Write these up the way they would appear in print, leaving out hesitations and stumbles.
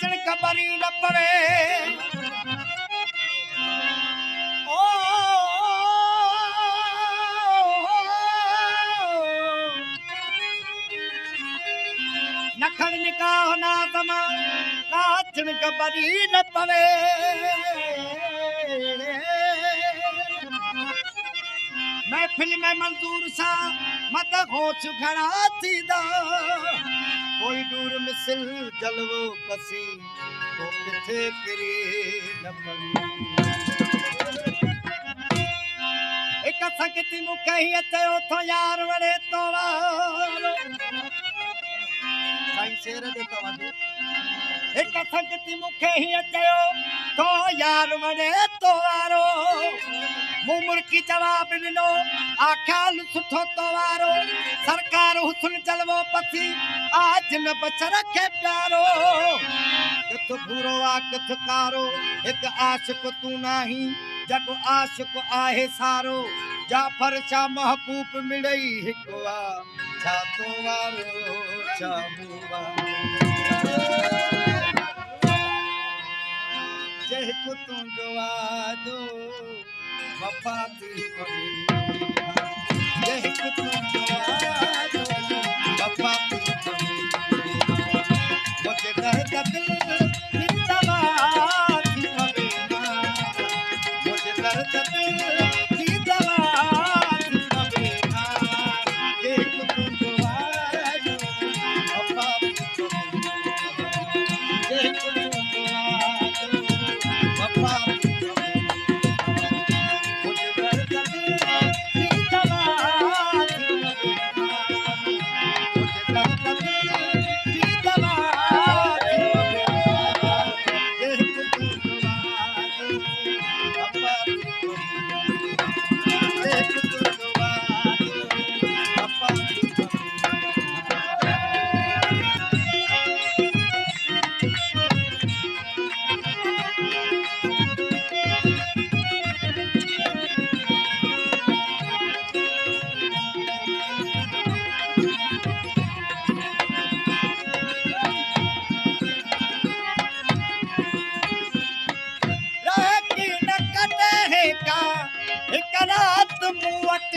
काचन कबरी न पवे ओ नखड़ निकाह ना तमा काचन कबरी न पवे महफिल में मंजूर सा मत होश खड़ा थीदा कोई दूर मिसल जलवो कसी तो किथे किरी न पवी एक संगति मुखे ही चयो थो यार वड़े तो वारो साईं शेर दे तो वधो एक संगति मुखे ही चयो तो यार वड़े तो वारो मुमर की जवाब दिनो आख्याल सुठो तो वारो सरकार हुस्न जलवो पसी आज न बच रखे प्यारो किथ बुरो आ किथ कारो एक आशिक तू नाही जग आशिक आहे सारो जाफर शाह महबूब मिलई हिकवा छा तो वारो छा मुवा जे हिकु तू गवादो वफाती पवी जे हिकु तू गवादो वफाती पवी मुझे दर्द दिल की दवा थी पवी मुझे दर्द दिल की दवा थी पवी जे हिकु तू गवादो वफाती पवी जे हिकु तू गवादो वफाती एक रात मुवट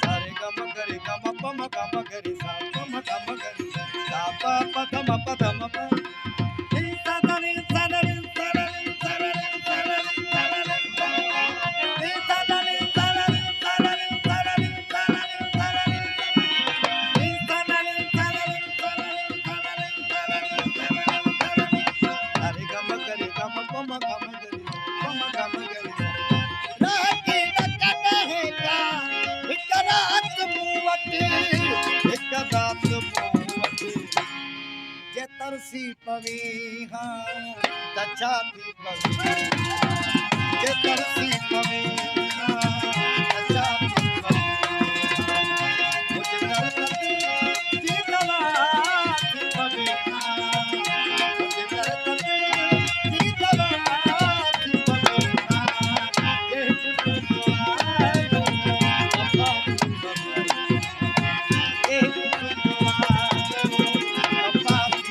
सारे गम गरे गम पम गम गरे सा पम गम गरे सा प प गम प गम प सा दनि सदनि सदनि सदनि सदनि सदनि सा दनि सदनि सदनि सदनि सदनि सदनि तरसी पवी हाँ तछाती पवी जे तरसी पवी हाँ तछाती पवी मुझे दर्द की दवा थी पवी मुझे दर्द की दवा थी पवी ये कुछ दुआओं वफाती पवी ये कुछ दुआओं वफाती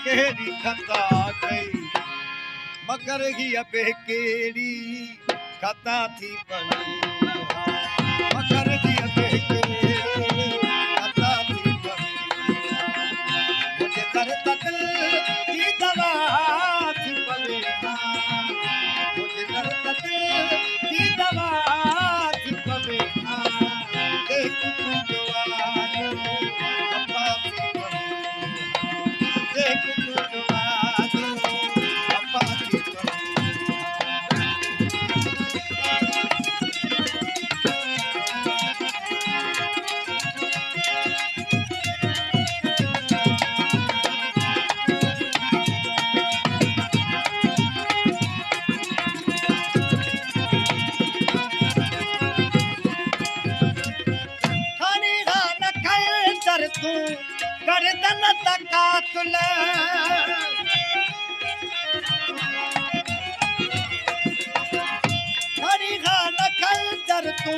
केड़ी खता कई मगर ही अबे केड़ी खता थी पवी मगर ही अबे केड़ी खता थी पवी मुझे दर्द दिल की दवा थी पवी मुझे दर्द दिल की दवा थी पवी एक दुआओं वफाती पवी एक दुआओं वफाती पवी तू गर्दन तकातुल हरी खान खंजर तू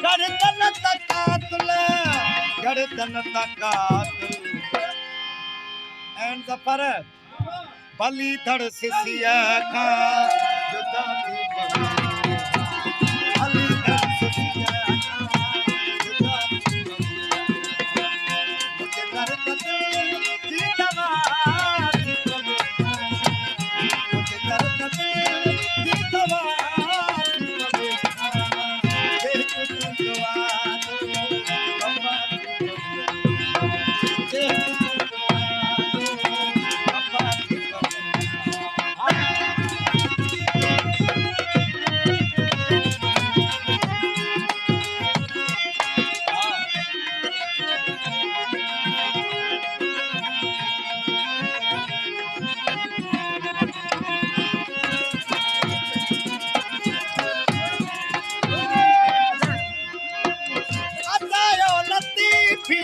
गर्दन तकातुल गर्दन तकातुल एंड ज़फर बली धड़ सिसिया खा जुदा थी बली धड़ सिसिया खा जुदा थी मुझे दर्द दिल की दवा थी मुझे दर्द दिल की दवा थी देख तू दुआ बाबा देख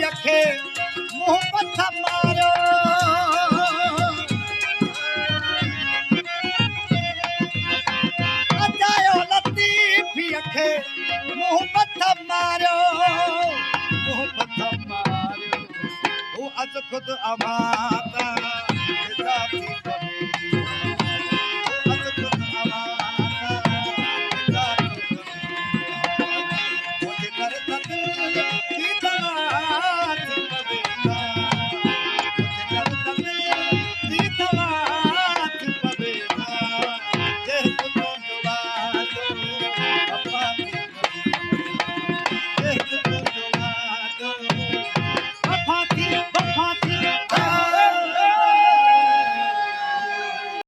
रखे मुंह पथ मारो अजायो लतीफ़ी रखे मुंह पथ मारो मुंह पथ मारो वो अज खुद अमाता